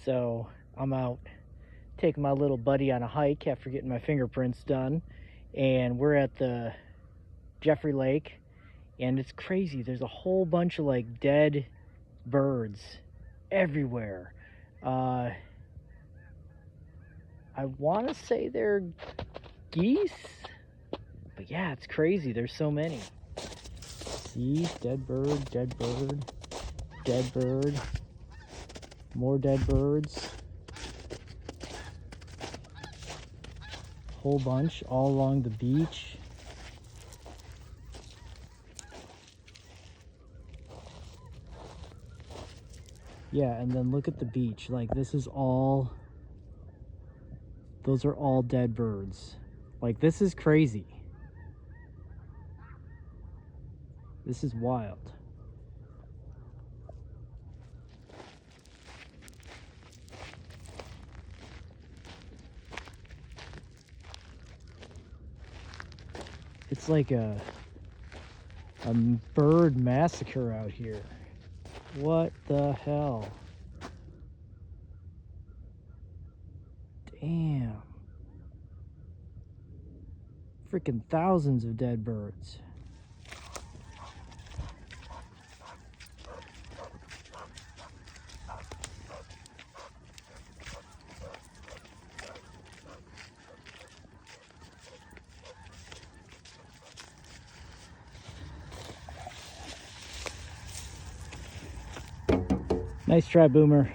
So I'm out taking my little buddy on a hike after getting my fingerprints done, and we're at the Jeffery Lake, and it's crazy. There's a whole bunch of like dead birds everywhere. I want to say they're geese, but yeah, it's crazy. There's so many. See, dead bird, dead bird, dead bird, more dead birds. Whole bunch all along the beach. Yeah, and then look at the beach. Like, this is all, those are all dead birds. Like, this is crazy. This is wild. It's like a bird massacre out here. What the hell? Damn. Freaking thousands of dead birds. Nice try, Boomer.